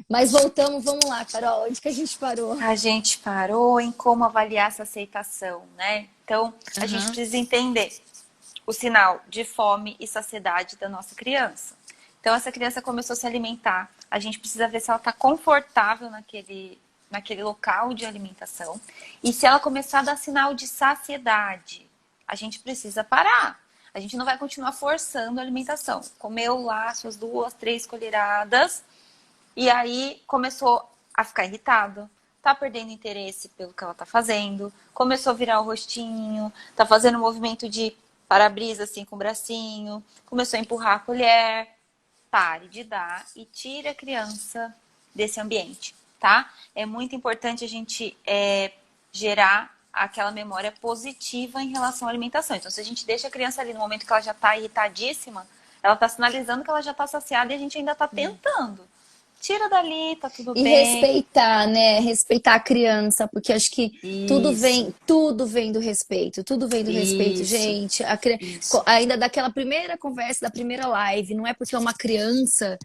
Mas voltamos, vamos lá, Carol, onde que a gente parou? A gente parou em como avaliar essa aceitação, né? Então, a gente Aham. precisa entender o sinal de fome e saciedade da nossa criança. Então, essa criança começou a se alimentar, a gente precisa ver se ela está confortável naquele local de alimentação. E se ela começar a dar sinal de saciedade, a gente precisa parar. A gente não vai continuar forçando a alimentação. Comeu lá suas 2, 3 colheradas e aí começou a ficar irritado, tá perdendo interesse pelo que ela tá fazendo, começou a virar o rostinho, tá fazendo um movimento de para-brisa assim com o bracinho, começou a empurrar a colher. Pare de dar e tire a criança desse ambiente, tá? É muito importante a gente gerar aquela memória positiva em relação à alimentação. Então, se a gente deixa a criança ali no momento que ela já está irritadíssima, ela está sinalizando que ela já está saciada e a gente ainda está tentando. Tira dali, tá tudo E bem. respeitar, né? Respeitar a criança, porque acho que Isso, tudo vem do respeito, tudo vem do respeito, isso, gente. isso. Ainda daquela primeira conversa, da primeira live, não é porque é uma criança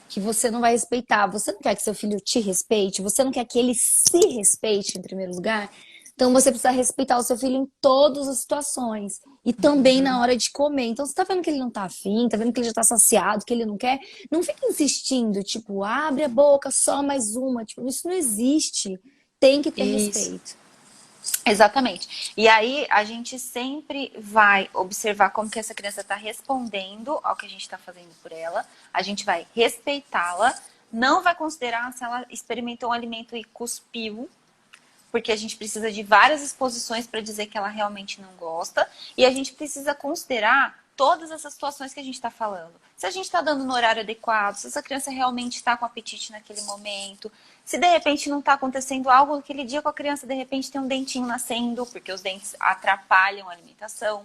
que você não vai respeitar. Você não quer que seu filho te respeite, você não quer que ele se respeite em primeiro lugar. Então você precisa respeitar o seu filho em todas as situações. E também na hora de comer. Então você tá vendo que ele não tá afim, tá vendo que ele já tá saciado, que ele não quer. Não fica insistindo, tipo, abre a boca, só mais uma. Tipo, isso não existe. Tem que ter Isso. respeito. Exatamente. E aí a gente sempre vai observar como que essa criança está respondendo ao que a gente está fazendo por ela. A gente vai respeitá-la, não vai considerar se ela experimentou um alimento e cuspiu, porque a gente precisa de várias exposições para dizer que ela realmente não gosta. E a gente precisa considerar todas essas situações que a gente está falando. Se a gente está dando no horário adequado, se essa criança realmente está com apetite naquele momento, se de repente não está acontecendo algo naquele dia com a criança, de repente tem um dentinho nascendo, porque os dentes atrapalham a alimentação.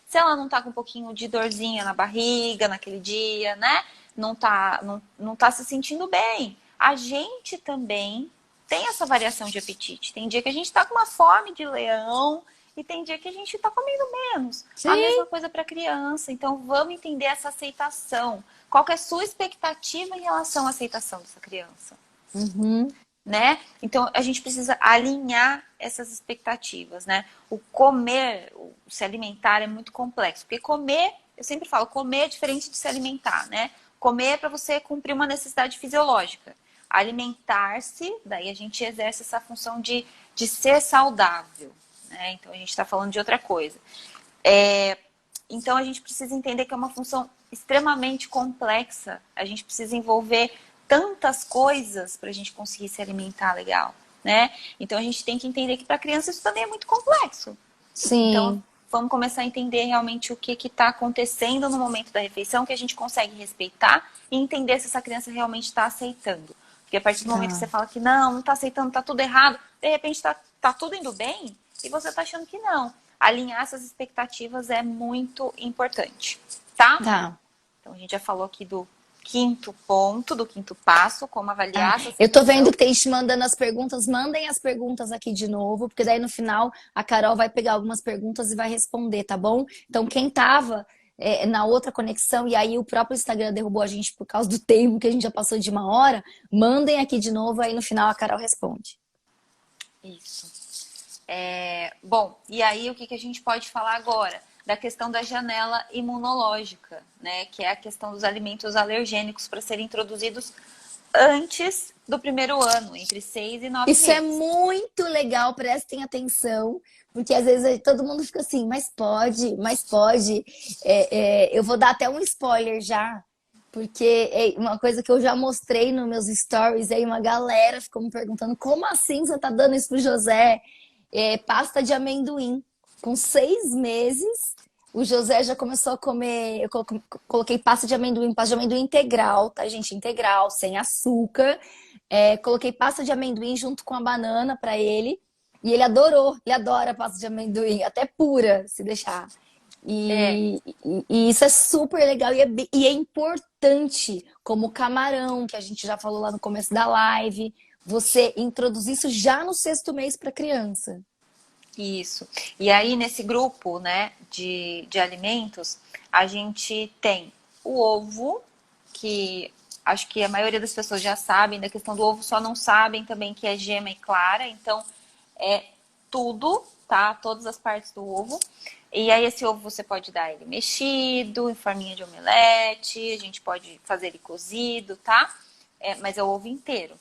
Se ela não está com um pouquinho de dorzinha na barriga naquele dia, né? Não tá se sentindo bem. A gente também tem essa variação de apetite. Tem dia que a gente está com uma fome de leão e tem dia que a gente está comendo menos. A Sim. mesma coisa para criança. Então vamos entender essa aceitação. Qual que é a sua expectativa em relação à aceitação dessa criança? Uhum. Né? Então a gente precisa alinhar essas expectativas, né? O comer, o se alimentar é muito complexo, porque comer, eu sempre falo, comer é diferente de se alimentar, né? Comer é para você cumprir uma necessidade fisiológica. Alimentar-se, daí a gente exerce essa função de ser saudável, né? Então a gente está falando de outra coisa. É, então a gente precisa entender que é uma função extremamente complexa. A gente precisa envolver tantas coisas para a gente conseguir se alimentar legal, né? Então a gente tem que entender que para criança isso também é muito complexo. Então Sim. vamos começar a entender realmente o que está acontecendo no momento da refeição, que a gente consegue respeitar e entender se essa criança realmente está aceitando. Porque a partir do momento que você Tá. fala que não está aceitando, está tudo errado, de repente tá tudo indo bem e você está achando que não. Alinhar essas expectativas é muito importante, tá? Tá. Então a gente já falou aqui do quinto ponto, do quinto passo, como Tá. avaliar essa Eu tô vendo que aceitação. tem gente mandando as perguntas. Mandem as perguntas aqui de novo, porque daí no final a Carol vai pegar algumas perguntas e vai responder, tá bom? Então, quem tava na outra conexão e aí o próprio Instagram derrubou a gente por causa do tempo que a gente já passou de 1 hora, mandem aqui de novo, aí no final a Carol responde. Isso. Bom, e aí o que a gente pode falar agora? Da questão da janela imunológica, né? Que é a questão dos alimentos alergênicos para serem introduzidos antes do primeiro ano, entre 6 e 9 Isso é meses. muito legal, prestem atenção, porque às vezes todo mundo fica assim, mas pode, mas pode. Eu vou dar até um spoiler já, porque é uma coisa que eu já mostrei nos meus stories, aí uma galera ficou me perguntando, como assim você tá dando isso pro José? Pasta de amendoim. Com 6 meses, o José já começou a comer. Eu coloquei pasta de amendoim integral, tá, gente? Integral, sem açúcar. Coloquei pasta de amendoim junto com a banana para ele. E ele adorou, ele adora pasta de amendoim, até pura, se deixar. É, E isso é super legal e é importante, como o camarão, que a gente já falou lá no começo da live, você introduzir isso já no 6º mês para criança. isso. E aí, nesse grupo, né, de alimentos, a gente tem o ovo, que acho que a maioria das pessoas já sabem da questão do ovo, só não sabem também que é gema e clara. Então, é tudo, tá? Todas as partes do ovo. E aí esse ovo você pode dar ele mexido, em forminha de omelete, a gente pode fazer ele cozido, tá? Mas é o ovo inteiro.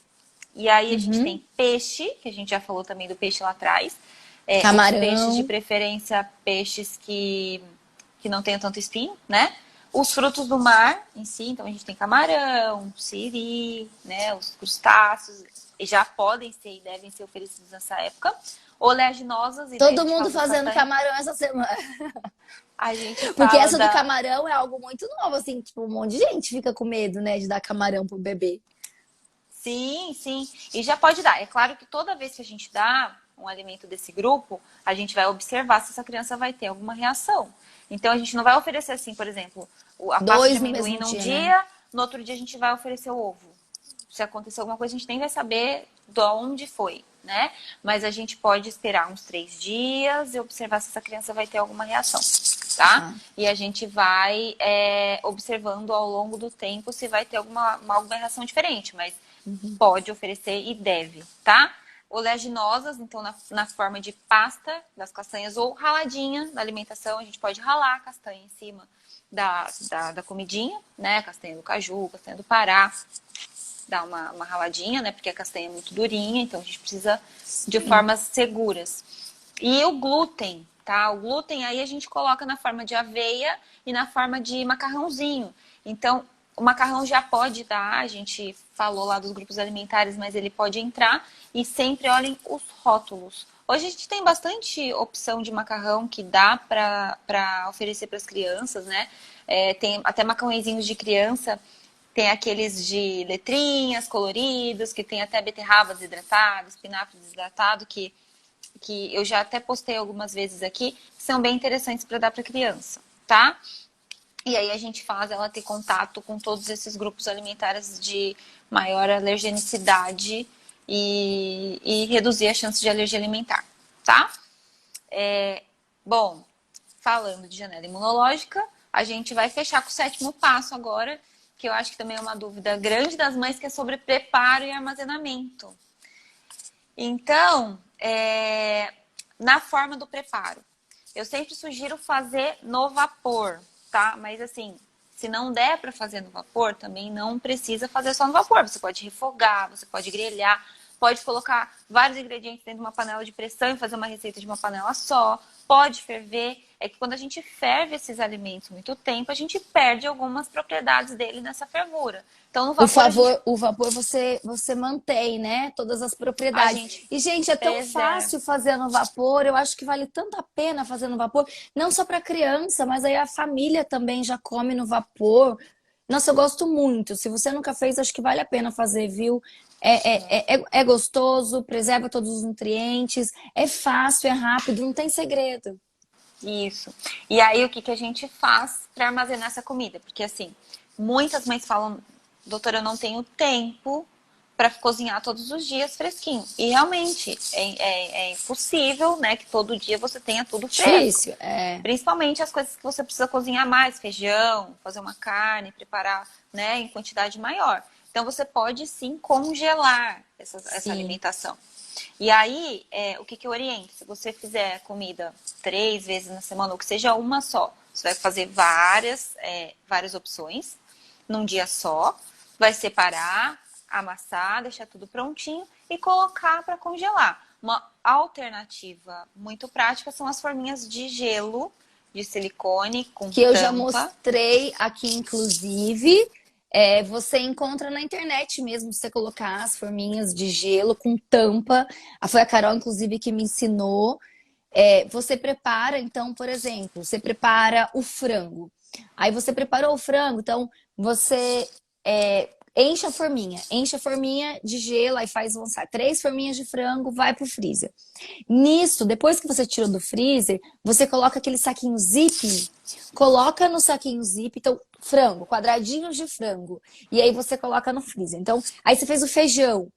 E aí a gente tem peixe, que a gente já falou também do peixe lá atrás. Os peixes, de Camarão. preferência, peixes que não tenham tanto espinho, né? Os frutos do mar em si, então a gente tem camarão, siri, né? Os crustáceos, já podem ser e devem ser oferecidos nessa época. Oleaginosas, e daí a Todo gente mundo fala da fazendo castanha. camarão essa semana. A gente Porque fala essa do da... camarão é algo muito novo, assim, tipo, um monte de gente fica com medo, né, de dar camarão pro bebê. Sim, sim. E já pode dar. É claro que toda vez que a gente dá um alimento desse grupo, a gente vai observar se essa criança vai ter alguma reação. Então, a gente não vai oferecer assim, por exemplo, a pasta de Dois no amendoim mesmo num dia, né? dia, no outro dia a gente vai oferecer o ovo. Se acontecer alguma coisa, a gente nem vai saber de onde foi, né? Mas a gente pode esperar uns 3 dias e observar se essa criança vai ter alguma reação, tá? Tá. E a gente vai observando ao longo do tempo se vai ter alguma reação diferente, mas pode oferecer e deve, tá? Oleaginosas, então na forma de pasta das castanhas ou raladinha da alimentação, a gente pode ralar a castanha em cima da comidinha, né? Castanha do caju, castanha do Pará, dar uma raladinha, né? Porque a castanha é muito durinha, então a gente precisa de Sim. formas seguras. E o glúten, tá? O glúten aí a gente coloca na forma de aveia e na forma de macarrãozinho. Então, o macarrão já pode dar, a gente falou lá dos grupos alimentares, mas ele pode entrar, e sempre olhem os rótulos. Hoje a gente tem bastante opção de macarrão que dá para oferecer para as crianças, né? Tem até macarrõezinhos de criança, tem aqueles de letrinhas coloridos, que tem até beterraba desidratada, espinafre desidratado, que eu já até postei algumas vezes aqui, que são bem interessantes para dar para criança, tá? E aí a gente faz ela ter contato com todos esses grupos alimentares de maior alergenicidade e reduzir a chance de alergia alimentar, tá? Bom, falando de janela imunológica, a gente vai fechar com o 7º passo agora, que eu acho que também é uma dúvida grande das mães, que é sobre preparo e armazenamento. Então, na forma do preparo, eu sempre sugiro fazer no vapor, tá? Mas assim, se não der para fazer no vapor, também não precisa fazer só no vapor. Você pode refogar, você pode grelhar, pode colocar vários ingredientes dentro de uma panela de pressão e fazer uma receita de uma panela só. Pode ferver. É que quando a gente ferve esses alimentos muito tempo, a gente perde algumas propriedades dele nessa fervura. Então, no vapor, O vapor você mantém, né? Todas as a propriedades. gente E, gente, é tão preserva. fácil fazer no vapor. Eu acho que vale tanto a pena fazer no vapor. Não só para criança, mas aí a família também já come no vapor. Nossa, eu gosto muito. Se você nunca fez, acho que vale a pena fazer, viu? É gostoso, preserva todos os nutrientes, é fácil, é rápido, não tem segredo. Isso. E aí, o que que a gente faz para armazenar essa comida? Porque, assim, muitas mães falam, doutora, eu não tenho tempo para cozinhar todos os dias fresquinho. E realmente, é impossível, né, que todo dia você tenha tudo fresco. Difícil, é. Principalmente as coisas que você precisa cozinhar mais, feijão, fazer uma carne, preparar, né, em quantidade maior. Então, você pode sim congelar essa Sim. alimentação. E aí, o que que eu oriento? Se você fizer comida 3 vezes na semana, ou que seja uma só, você vai fazer várias opções num dia só, vai separar, amassar, deixar tudo prontinho e colocar para congelar. Uma alternativa muito prática são as forminhas de gelo, de silicone com Que eu já tampa. mostrei aqui, inclusive. Você encontra na internet mesmo, se você colocar as forminhas de gelo com tampa. Foi a Carol, inclusive, que me ensinou. Você prepara, então, por exemplo, você prepara o frango. Aí você preparou o frango, então você enche a forminha de gelo, aí faz lançar 3 forminhas de frango, vai pro freezer. Nisso, depois que você tirou do freezer, você coloca aquele saquinho zip, coloca no saquinho zip, então, frango, quadradinhos de frango. E aí você coloca no freezer. Então, aí você fez o feijão,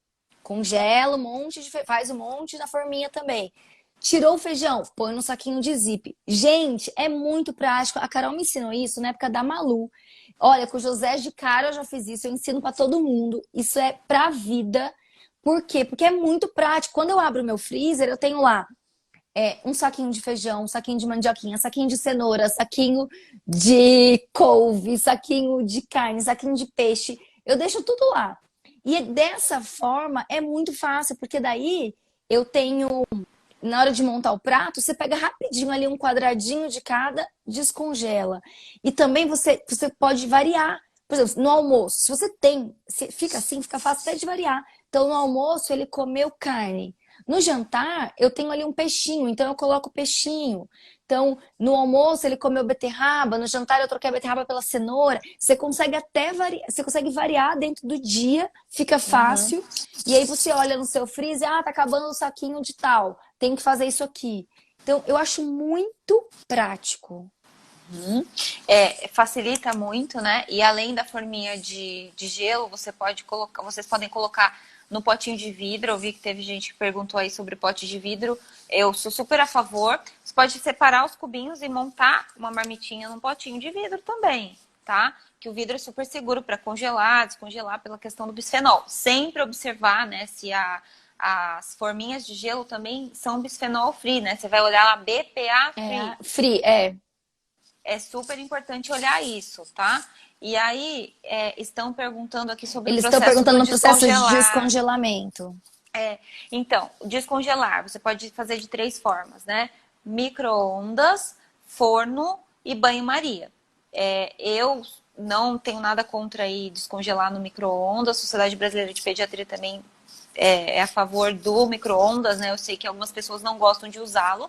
congela um monte faz um monte na forminha também. Tirou o feijão, põe no saquinho de zip. Gente, é muito prático. A Carol me ensinou isso na época da Malu. Olha, com o José de cara eu já fiz isso, eu ensino pra todo mundo. Isso é pra vida. Por quê? Porque é muito prático. Quando eu abro o meu freezer, eu tenho lá um saquinho de feijão, um saquinho de mandioquinha, saquinho de cenoura, saquinho de couve, saquinho de carne, saquinho de peixe. Eu deixo tudo lá. E dessa forma é muito fácil, porque daí eu tenho, na hora de montar o prato, você pega rapidinho ali um quadradinho de cada, descongela. E também você pode variar. Por exemplo, no almoço, se você tem, se fica assim, fica fácil até de variar. Então, no almoço, ele comeu carne. No jantar, eu tenho ali um peixinho, então eu coloco peixinho. Então, no almoço, ele comeu beterraba, no jantar, eu troquei a beterraba pela cenoura. Você consegue até variar, você consegue variar dentro do dia, fica Uhum. fácil. E aí você olha no seu freezer, tá acabando o saquinho de tal, tem que fazer isso aqui. Então, eu acho muito prático. Uhum. Facilita muito, né? E além da forminha de gelo, vocês podem colocar no potinho de vidro. Eu vi que teve gente que perguntou aí sobre pote de vidro. Eu sou super a favor. Você pode separar os cubinhos e montar uma marmitinha num potinho de vidro também, tá? Que o vidro é super seguro para congelar, descongelar pela questão do bisfenol. Sempre observar, né, se as forminhas de gelo também são bisfenol free, né? Você vai olhar lá BPA free. Free, É super importante olhar isso, tá? E aí, estão perguntando aqui sobre o Eles estão processo perguntando do no processo de descongelar. descongelamento. Então, descongelar, você pode fazer de 3 formas, né? Micro-ondas, forno e banho-maria. Eu não tenho nada contra aí descongelar no micro-ondas. A Sociedade Brasileira de Pediatria também é a favor do micro-ondas, né? Eu sei que algumas pessoas não gostam de usá-lo.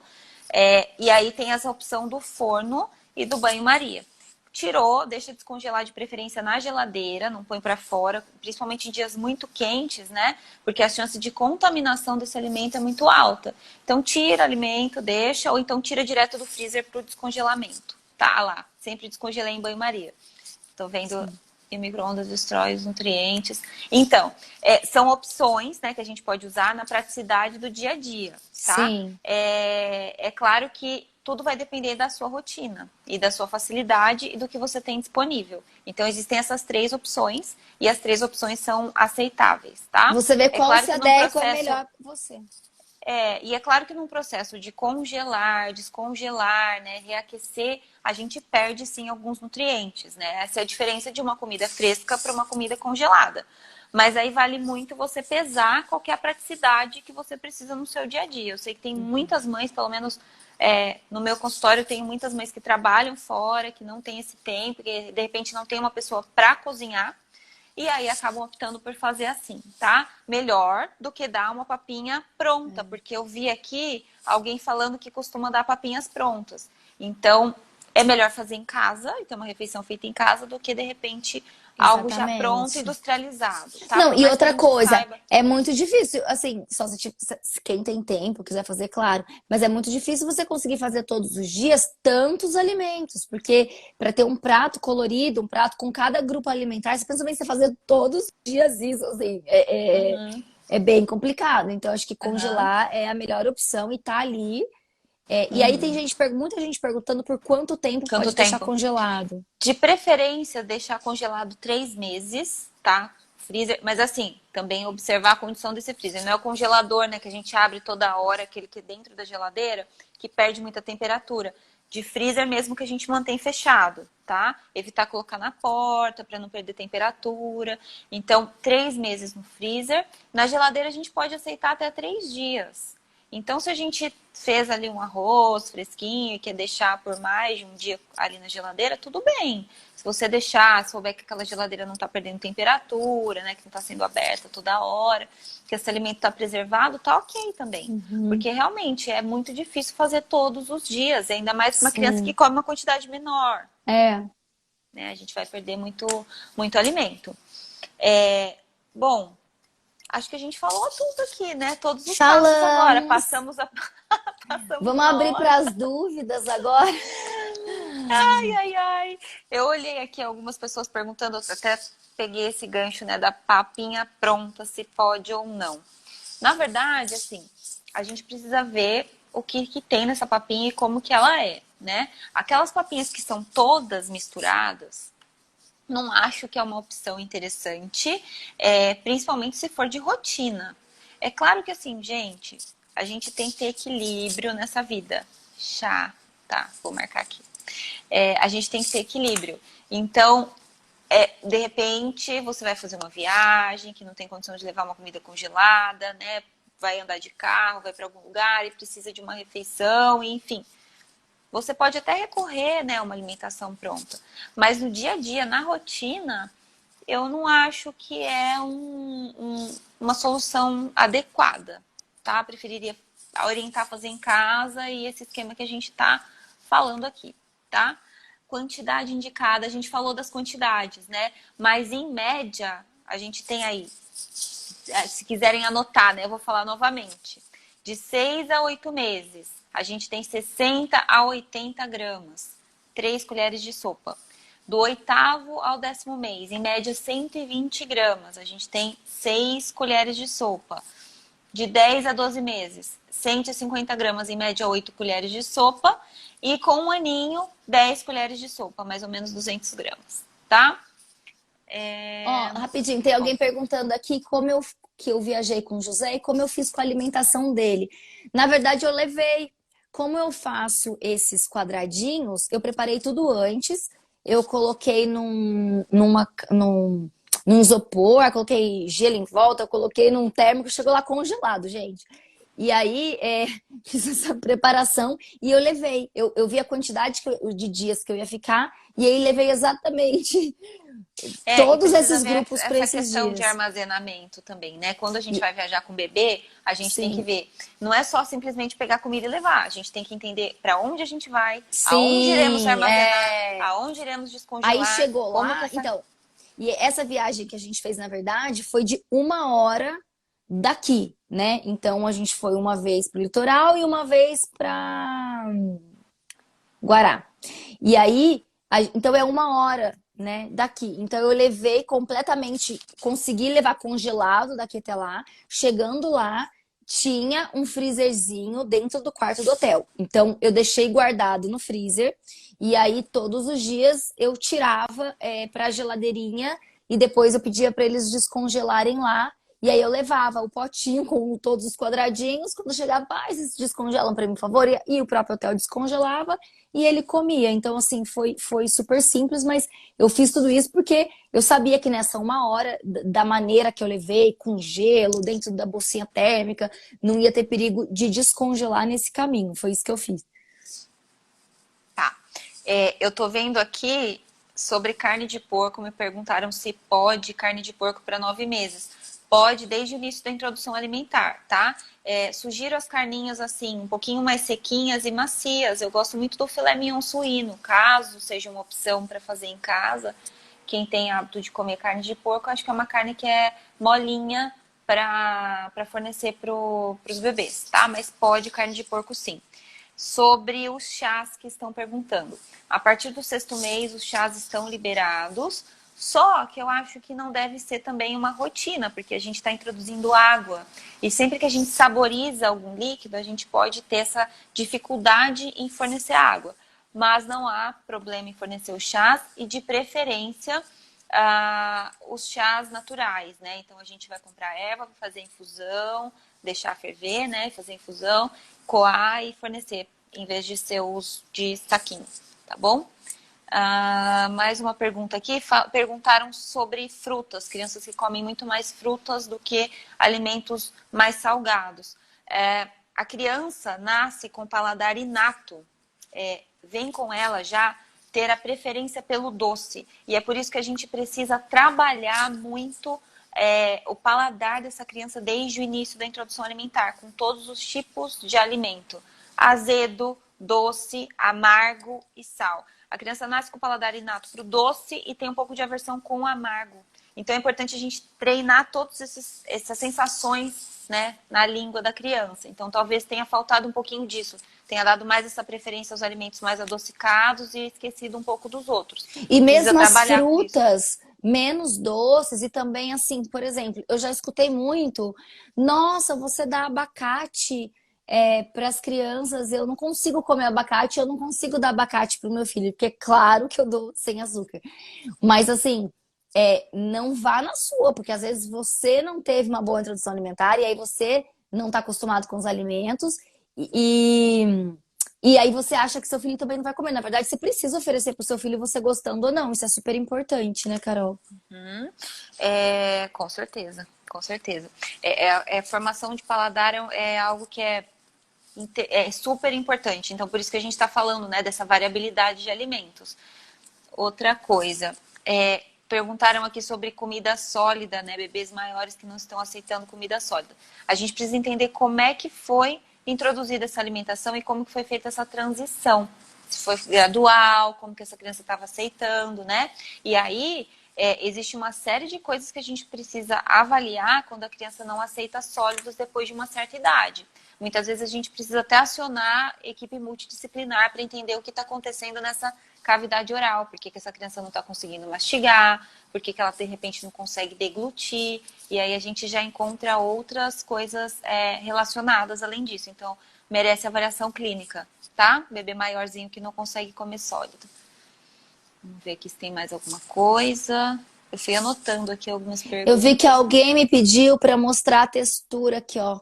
E aí tem essa opção do forno e do banho-maria. Tirou, deixa descongelar de preferência na geladeira, não põe para fora, principalmente em dias muito quentes, né? Porque a chance de contaminação desse alimento é muito alta. Então tira alimento, deixa, ou então tira direto do freezer para o descongelamento. Tá lá, sempre descongelei em banho-maria. Tô vendo Sim. que o micro-ondas destrói os nutrientes. Então, são opções, né, que a gente pode usar na praticidade do dia a dia, tá? Sim, É claro que tudo vai depender da sua rotina e da sua facilidade e do que você tem disponível. Então, existem essas 3 opções e as 3 opções são aceitáveis, tá? você vê É qual claro se que num adequa processo melhor para você. e é claro que num processo de congelar, descongelar, né, reaquecer, a gente perde sim alguns nutrientes, né? Essa é a diferença de uma comida fresca para uma comida congelada. Mas aí vale muito você pesar qual que é a praticidade que você precisa no seu dia a dia. Eu sei que tem muitas mães, pelo menos no meu consultório, eu tenho muitas mães que trabalham fora, que não têm esse tempo, que de repente não tem uma pessoa para cozinhar. E aí acabam optando por fazer assim, tá? Melhor do que dar uma papinha pronta, porque eu vi aqui alguém falando que costuma dar papinhas prontas. Então, é melhor fazer em casa, então uma refeição feita em casa, do que de repente algo já pronto, Exatamente. industrializado, tá? Não, Por e mais que a outra gente coisa, saiba. é muito difícil, assim, só se, quem tem tempo quiser fazer, claro, mas é muito difícil você conseguir fazer todos os dias tantos alimentos, porque para ter um prato colorido, um prato com cada grupo alimentar, você pensa bem você fazer todos os dias isso, assim, Uhum, é bem complicado. Então, acho que uhum, congelar é a melhor opção e tá ali. E aí tem uhum. gente, muita gente perguntando por quanto tempo Quanto pode deixar tempo? congelado. De preferência, deixar congelado 3 meses, tá? Freezer, mas assim, também observar a condição desse freezer. Não é o congelador, né, que a gente abre toda hora, aquele que é dentro da geladeira, que perde muita temperatura. De freezer mesmo que a gente mantém fechado, tá? Evitar colocar na porta para não perder temperatura. Então, 3 meses no freezer. Na geladeira a gente pode aceitar até 3 dias. Então, se a gente fez ali um arroz fresquinho e quer deixar por mais de um dia ali na geladeira, tudo bem. Se você deixar, souber que aquela geladeira não está perdendo temperatura, né, que não está sendo aberta toda hora, que esse alimento está preservado, tá ok também. Uhum. Porque realmente é muito difícil fazer todos os dias, ainda mais para uma criança que Sim. come uma quantidade menor, É. né? A gente vai perder muito, muito alimento. É, bom, acho que a gente falou tudo aqui, né? Todos os passos agora. Falamos. Passamos passamos Vamos uma abrir hora. para as dúvidas agora. Ai, ai, ai. Eu olhei aqui algumas pessoas perguntando, eu até peguei esse gancho, né, da papinha pronta, se pode ou não. Na verdade, assim, a gente precisa ver o que tem nessa papinha e como que ela é, né? Aquelas papinhas que são todas misturadas, não acho que é uma opção interessante, principalmente se for de rotina. É claro que assim, gente, a gente tem que ter equilíbrio nessa vida. Tá, vou marcar aqui. A gente tem que ter equilíbrio. Então, de repente, você vai fazer uma viagem que não tem condição de levar uma comida congelada, né? Vai andar de carro, vai para algum lugar e precisa de uma refeição, enfim. Você pode até recorrer, né, a uma alimentação pronta. Mas no dia a dia, na rotina, eu não acho que é uma solução adequada, tá? Preferiria orientar a fazer em casa e esse esquema que a gente está falando aqui, tá? Quantidade indicada, a gente falou das quantidades, né? Mas em média, a gente tem aí, se quiserem anotar, né? Eu vou falar novamente. De 6 a 8 meses, a gente tem 60 a 80 gramas, 3 colheres de sopa. Do 8º ao 10º mês, em média 120 gramas, a gente tem 6 colheres de sopa. De 10 a 12 meses, 150 gramas, em média 8 colheres de sopa. E com um aninho, 10 colheres de sopa, mais ou menos 200 gramas, tá? Ó, rapidinho, tem alguém perguntando aqui que eu viajei com o José e como eu fiz com a alimentação dele. Na verdade, eu levei. Como eu faço esses quadradinhos, eu preparei tudo antes. Eu coloquei num isopor, coloquei gelo em volta, eu coloquei num térmico, chegou lá congelado, gente. E aí, fiz essa preparação e eu levei. Eu vi a quantidade de dias que eu ia ficar e aí levei exatamente E todos precisa esses ver grupos para essa esses questão de dias. armazenamento também, né? Quando a gente E- vai viajar com o bebê, a gente tem que sim, ver. Não é só simplesmente pegar comida e levar. A gente tem que entender para onde a gente vai, aonde iremos sim, armazenar, aonde iremos Aí descongelar, chegou como que lá, essa. então, e essa viagem que a gente fez, na verdade, foi de 1 hora daqui, né? Então a gente foi uma vez pro litoral e uma vez para Guará. E aí, então é 1 hora, né, daqui. Então eu levei completamente, consegui levar congelado daqui até lá. Chegando lá, tinha um freezerzinho dentro do quarto do hotel. Então eu deixei guardado no freezer. E aí todos os dias eu tirava para a geladeirinha e depois eu pedia para eles descongelarem lá. E aí eu levava o potinho com todos os quadradinhos. Quando chegava, vocês descongelam para mim, por favor. E o próprio hotel descongelava e ele comia. Então, assim, foi super simples, mas eu fiz tudo isso porque eu sabia que nessa 1 hora, da maneira que eu levei, com gelo, dentro da bolsinha térmica, não ia ter perigo de descongelar nesse caminho. Foi isso que eu fiz. Tá. Eu tô vendo aqui sobre carne de porco, me perguntaram se pode carne de porco para 9 meses. Pode desde o início da introdução alimentar, tá? Sugiro as carninhas assim, um pouquinho mais sequinhas e macias. Eu gosto muito do filé mignon suíno, caso seja uma opção para fazer em casa. Quem tem hábito de comer carne de porco, acho que é uma carne que é molinha para fornecer para os bebês, tá? Mas pode carne de porco sim. Sobre os chás que estão perguntando. A partir do 6º mês, os chás estão liberados, só que eu acho que não deve ser também uma rotina, porque a gente está introduzindo água. E sempre que a gente saboriza algum líquido, a gente pode ter essa dificuldade em fornecer água. Mas não há problema em fornecer os chás e, de preferência, os chás naturais, né? Então a gente vai comprar erva para fazer infusão, deixar ferver, né? Fazer infusão, coar e fornecer, em vez de ser os de saquinho, tá bom? Mais uma pergunta aqui. Perguntaram sobre frutas, crianças que comem muito mais frutas do que alimentos mais salgados. A criança nasce com paladar inato, vem com ela já ter a preferência pelo doce. E é por isso que a gente precisa trabalhar muito o paladar dessa criança desde o início da introdução alimentar, com todos os tipos de alimento: azedo, doce, amargo e sal. A criança nasce com o paladar inato para o doce e tem um pouco de aversão com o amargo. Então é importante a gente treinar todas essas sensações, né, na língua da criança. Então talvez tenha faltado um pouquinho disso. Tenha dado mais essa preferência aos alimentos mais adocicados e esquecido um pouco dos outros. E Precisa mesmo as trabalhar com isso. frutas menos doces e também assim, por exemplo, eu já escutei muito, nossa, você dá abacate para as crianças, eu não consigo comer abacate, eu não consigo dar abacate pro meu filho, porque é claro que eu dou sem açúcar. Mas assim, não vá na sua, porque às vezes você não teve uma boa introdução alimentar e aí você não está acostumado com os alimentos e, e aí você acha que seu filho também não vai comer. Na verdade, você precisa oferecer pro seu filho você gostando ou não. Isso é super importante, né, Carol? Hum, com certeza, com certeza. Formação de paladar é algo que é super importante. Então, por isso que a gente está falando, né, dessa variabilidade de alimentos. Outra coisa, perguntaram aqui sobre comida sólida, né? Bebês maiores que não estão aceitando comida sólida. A gente precisa entender como é que foi introduzida essa alimentação e como que foi feita essa transição. Se foi gradual, como que essa criança estava aceitando, né? E aí, existe uma série de coisas que a gente precisa avaliar quando a criança não aceita sólidos depois de uma certa idade. Muitas vezes a gente precisa até acionar equipe multidisciplinar para entender o que está acontecendo nessa cavidade oral, por que essa criança não está conseguindo mastigar, por que ela de repente não consegue deglutir, e aí a gente já encontra outras coisas relacionadas além disso. Então, merece avaliação clínica, tá? Bebê maiorzinho que não consegue comer sólido. Vamos ver aqui se tem mais alguma coisa. Eu fui anotando aqui algumas perguntas. Eu vi que alguém me pediu para mostrar a textura aqui, ó.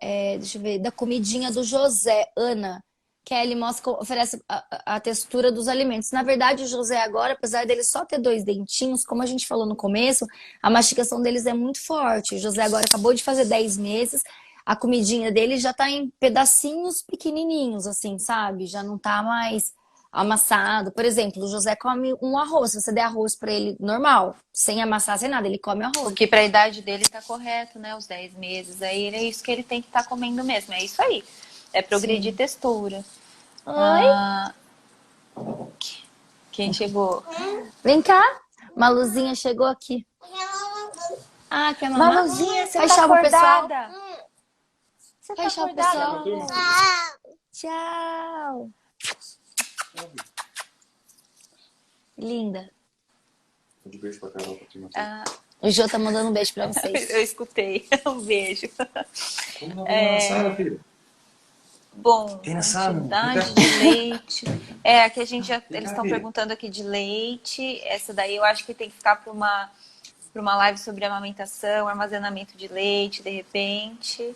Deixa eu ver, da comidinha do José, Ana. Kelly mostra, oferece a textura dos alimentos. Na verdade, o José agora, apesar dele só ter 2 dentinhos, como a gente falou no começo, a mastigação deles é muito forte. O José agora acabou de fazer 10 meses, a comidinha dele já tá em pedacinhos pequenininhos, assim, sabe? Já não tá mais amassado. Por exemplo, o José come um arroz. Se você der arroz pra ele normal, sem amassar, sem nada, ele come O arroz. que para a idade dele tá correto, né? Os 10 meses. Aí é isso que ele tem que estar comendo mesmo. É isso aí. É progredir Sim. textura. Oi? Ah, quem chegou? Vem cá. Maluzinha chegou aqui. Ah, quer mamar? Maluzinha, você Faz tá tchau pro pessoal. acordada? Você tá Faz tchau pro acordada, pessoal. Malu? Tchau. Linda. De beijo pra Carol, pra ti, O Jô tá mandando um beijo pra vocês. Eu escutei. Um beijo. Como não vamos na sala, filho? Bom, Tem na sala? quantidade de leite. Aqui eles estão perguntando aqui de leite. Essa daí eu acho que tem que ficar para uma live sobre amamentação, armazenamento de leite, de repente.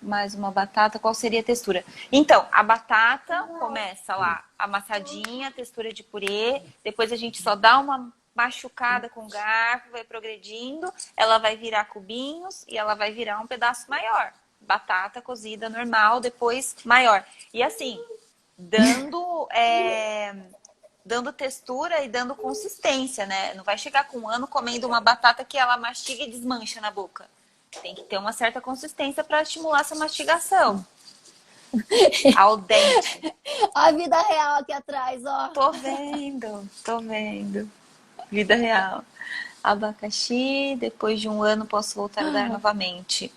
Mais uma batata, qual seria a textura? Então, a batata começa lá amassadinha, textura de purê, depois a gente só dá uma machucada com o garfo, vai progredindo, ela vai virar cubinhos e ela vai virar um pedaço maior. Batata cozida normal, depois maior. E assim, dando textura e dando consistência, né? Não vai chegar com 1 ano comendo uma batata que ela mastiga e desmancha na boca. Tem que ter uma certa consistência para estimular essa mastigação. Ao dente. Olha a vida real aqui atrás, ó. Tô vendo. Vida real. Abacaxi, depois de 1 ano posso voltar a dar novamente.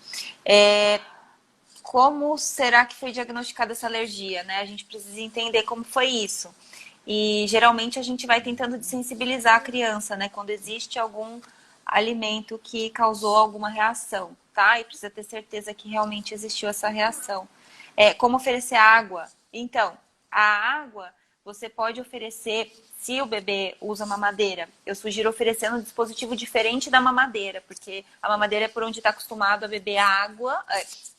Como será que foi diagnosticada essa alergia, né? A gente precisa entender como foi isso. E geralmente a gente vai tentando desensibilizar a criança, né? Quando existe algum alimento que causou alguma reação, tá? E precisa ter certeza que realmente existiu essa reação. Como oferecer água? Então, a água você pode oferecer, se o bebê usa mamadeira, eu sugiro oferecer um dispositivo diferente da mamadeira, porque a mamadeira é por onde está acostumado a beber água,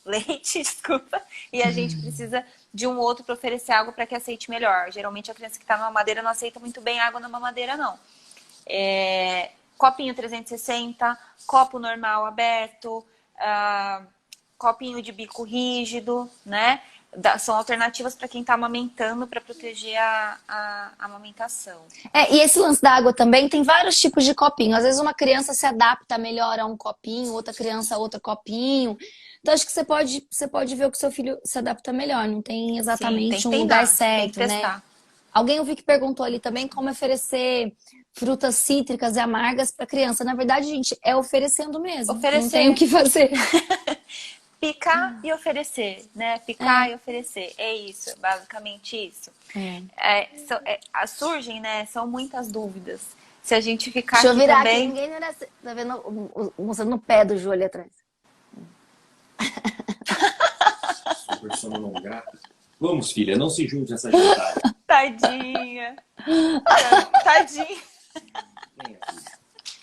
leite, desculpa, e a gente precisa de um outro para oferecer água para que aceite melhor. Geralmente a criança que está na mamadeira não aceita muito bem água na mamadeira, não. Copinho 360, copo normal aberto, copinho de bico rígido, né? São alternativas para quem está amamentando para proteger a amamentação. E esse lance da água também tem vários tipos de copinho. Às vezes uma criança se adapta melhor a um copinho, outra criança a outro copinho. Então acho que você pode ver o que seu filho se adapta melhor. Não tem exatamente um lugar certo, né? Alguém eu vi que perguntou ali também como oferecer frutas cítricas e amargas para criança. Na verdade, gente, é oferecendo mesmo. Não tem o que fazer. Picar e oferecer, né? Picar e oferecer. É isso, basicamente isso. Surgem, né? São muitas dúvidas. Se a gente ficar Deixa eu virar também... aqui, ninguém tá vendo mostrando no pé do Jô ali atrás. super sono não grata. Vamos, filha, não se junte a essa gentalha. Tadinha. Tadinha. Venha, filha.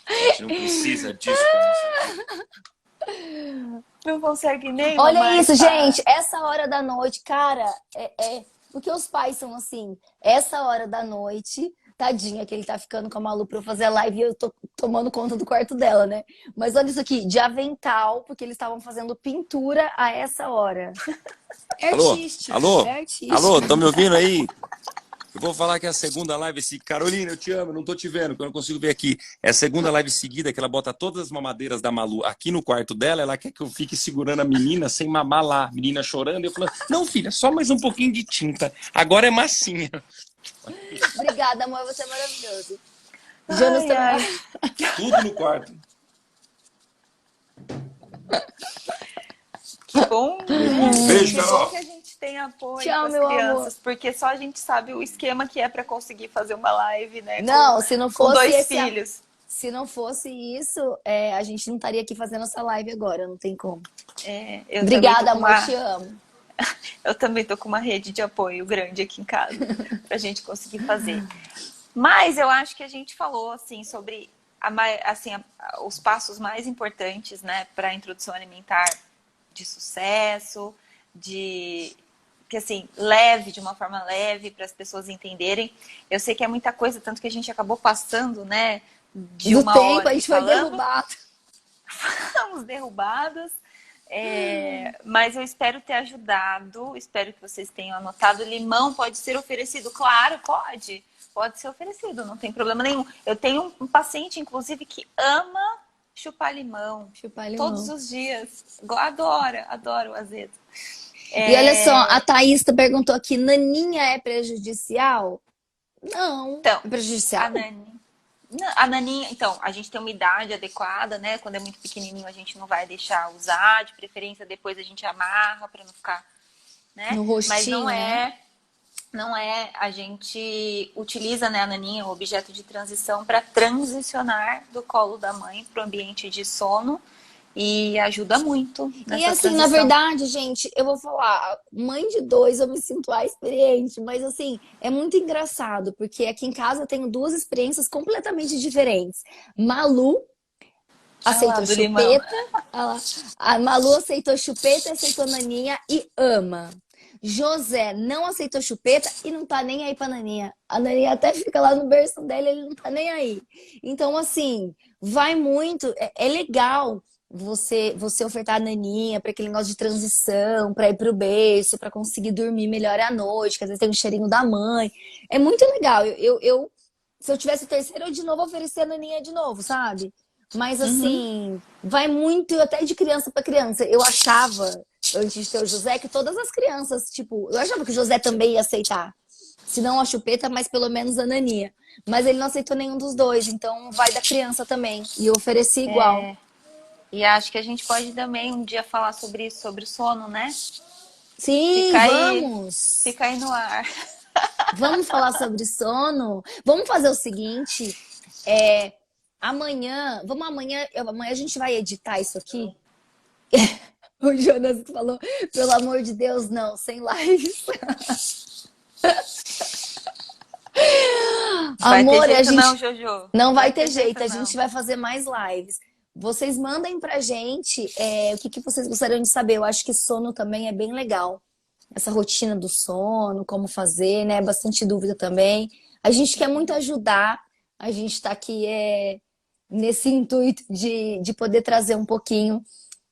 A gente não precisa disso pra nossa vida. Não consegue nem Olha mais, isso, tá? gente. Essa hora da noite, cara, porque os pais são assim. Essa hora da noite, tadinha, que ele tá ficando com a Malu pra eu fazer a live e eu tô tomando conta do quarto dela, né? Mas olha isso aqui, de avental, porque eles estavam fazendo pintura a essa hora. É Alô? artístico, Alô? é artístico. Alô, estão me ouvindo aí? Eu vou falar que é a segunda live. Carolina, eu te amo, não tô te vendo, porque eu não consigo ver aqui. É a segunda live seguida que ela bota todas as mamadeiras da Malu aqui no quarto dela. Ela quer que eu fique segurando a menina sem mamar lá. A menina chorando. Eu falando, não, filha, só mais um pouquinho de tinta. Agora é massinha. Obrigada, amor, você é maravilhoso. Jonas Ai, também. ai. Tudo no quarto. Que bom. Beijo, Que Carol. bom que a gente tem apoio Tchau, com as meu crianças, porque só a gente sabe o esquema que é para conseguir fazer uma live, né? Não, se não com fosse dois esse... filhos. Se não fosse isso, a gente não estaria aqui fazendo essa live agora, não tem como. Eu Obrigada, também tô com amor, te amo. Eu também tô com uma rede de apoio grande aqui em casa pra gente conseguir fazer. Mas eu acho que a gente falou assim sobre os passos mais importantes, né, para a introdução alimentar de sucesso, que assim, leve, de uma forma leve, para as pessoas entenderem. Eu sei que é muita coisa, tanto que a gente acabou passando, né, de Do uma tempo, hora a gente foi falando. derrubado. Fomos derrubadas. Mas eu espero ter ajudado, espero que vocês tenham anotado. Limão pode ser oferecido? Claro, pode ser oferecido, não tem problema nenhum. Eu tenho um paciente, inclusive, que ama chupar limão, Chupar limão. todos os dias. Adoro o azedo. E olha só, a Thaís perguntou aqui, naninha é prejudicial? Não, Então, é prejudicial? A naninha, então, a gente tem uma idade adequada, né? Quando é muito pequenininho, a gente não vai deixar usar, de preferência depois a gente amarra para não ficar, né? No rostinho, mas né? não é, a gente utiliza, né, a naninha, o objeto de transição, para transicionar do colo da mãe para o ambiente de sono e ajuda muito nessa E assim, transição. na verdade, gente, eu vou falar, mãe de 2, eu me sinto a experiente, mas assim, é muito engraçado, porque aqui em casa eu tenho 2 experiências completamente diferentes. Malu aceitou do limão. chupeta, a Malu aceitou chupeta, aceitou naninha e ama. José não aceitou chupeta e não tá nem aí pra naninha. A naninha até fica lá no berço dele, ele não tá nem aí. Então, assim, vai muito, é legal você ofertar a naninha para aquele negócio de transição, para ir pro berço, para conseguir dormir melhor à noite, que às vezes tem o cheirinho da mãe. É muito legal. Se eu tivesse o terceiro, eu de novo oferecer a naninha de novo, sabe? Mas assim, vai muito até de criança para criança. Eu achava, antes de ter o José, que todas as crianças, tipo, eu achava que o José também ia aceitar. Se não a chupeta, mas pelo menos a naninha. Mas ele não aceitou nenhum dos dois, então vai da criança também. E eu ofereci igual. E acho que a gente pode também um dia falar sobre isso, sobre o sono, né? Sim, vamos! Fica aí no ar. Vamos falar sobre sono? Vamos fazer o seguinte, amanhã a gente vai editar isso aqui? O Jonas falou, pelo amor de Deus, não, sem lives. Amor, ter jeito, a gente não, Jojo. não vai ter jeito, a não. gente vai fazer mais lives. Vocês mandem pra gente o que vocês gostariam de saber. Eu acho que sono também é bem legal. Essa rotina do sono, como fazer, né? Bastante dúvida também. A gente quer muito ajudar. A gente tá aqui nesse intuito de poder trazer um pouquinho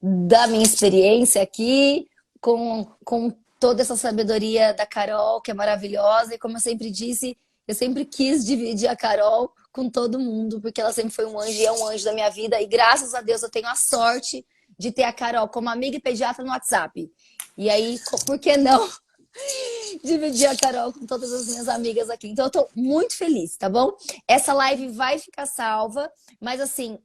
da minha experiência aqui, com toda essa sabedoria da Carol, que é maravilhosa. E como eu sempre disse, eu sempre quis dividir a Carol com todo mundo, porque ela sempre foi um anjo e é um anjo da minha vida. E graças a Deus eu tenho a sorte de ter a Carol como amiga e pediatra no WhatsApp. E aí, por que não dividir a Carol com todas as minhas amigas aqui? Então eu tô muito feliz, tá bom? Essa live vai ficar salva, mas assim,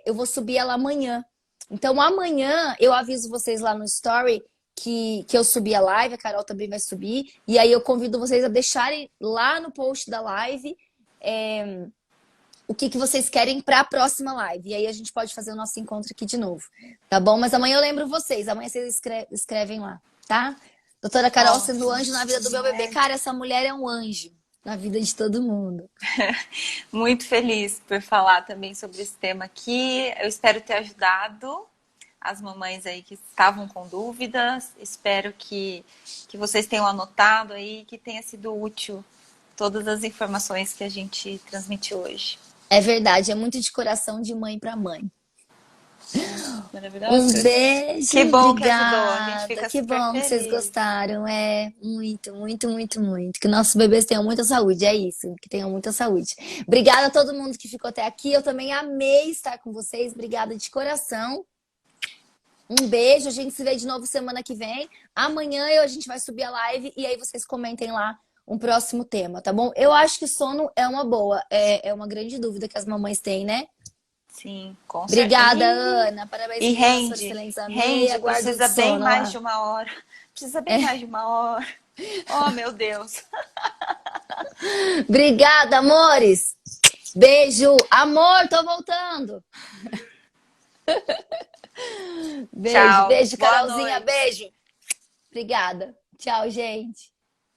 eu vou subir ela amanhã. Então amanhã eu aviso vocês lá no story que eu subi a live, a Carol também vai subir. E aí eu convido vocês a deixarem lá no post da live o que vocês querem para a próxima live. E aí a gente pode fazer o nosso encontro aqui de novo, tá bom? Mas amanhã eu lembro vocês, amanhã vocês escrevem lá, tá? Doutora Carol Nossa, sendo anjo na vida do meu bebê. né? Cara, essa mulher é um anjo na vida de todo mundo. Muito feliz por falar também sobre esse tema aqui. Eu espero ter ajudado as mamães aí que estavam com dúvidas. Espero que vocês tenham anotado aí, que tenha sido útil todas as informações que a gente transmitiu hoje. É verdade, é muito de coração de mãe para mãe. Maravilhoso. Um beijo, Que bom que ajudou. A gente obrigada. fica Que super bom que vocês feliz. gostaram. É muito, muito, muito, muito. Que nossos bebês tenham muita saúde, é isso. Que tenham muita saúde. Obrigada a todo mundo que ficou até aqui. Eu também amei estar com vocês. Obrigada de coração. Um beijo. A gente se vê de novo semana que vem. Amanhã a gente vai subir a live e aí vocês comentem lá um próximo tema, tá bom? Eu acho que sono é uma boa. É uma grande dúvida que as mamães têm, né? Sim, com Obrigada, certeza. Ana. Parabéns E pelas suas rende, excelentes. Amei. rende, Aguardo o precisa bem sono mais lá. de uma hora. Precisa bem mais de uma hora. Oh, meu Deus. Obrigada, amores. Beijo. Amor, tô voltando. Beijo, Tchau. beijo, Boa Carolzinha. noite. Beijo. Obrigada. Tchau, gente.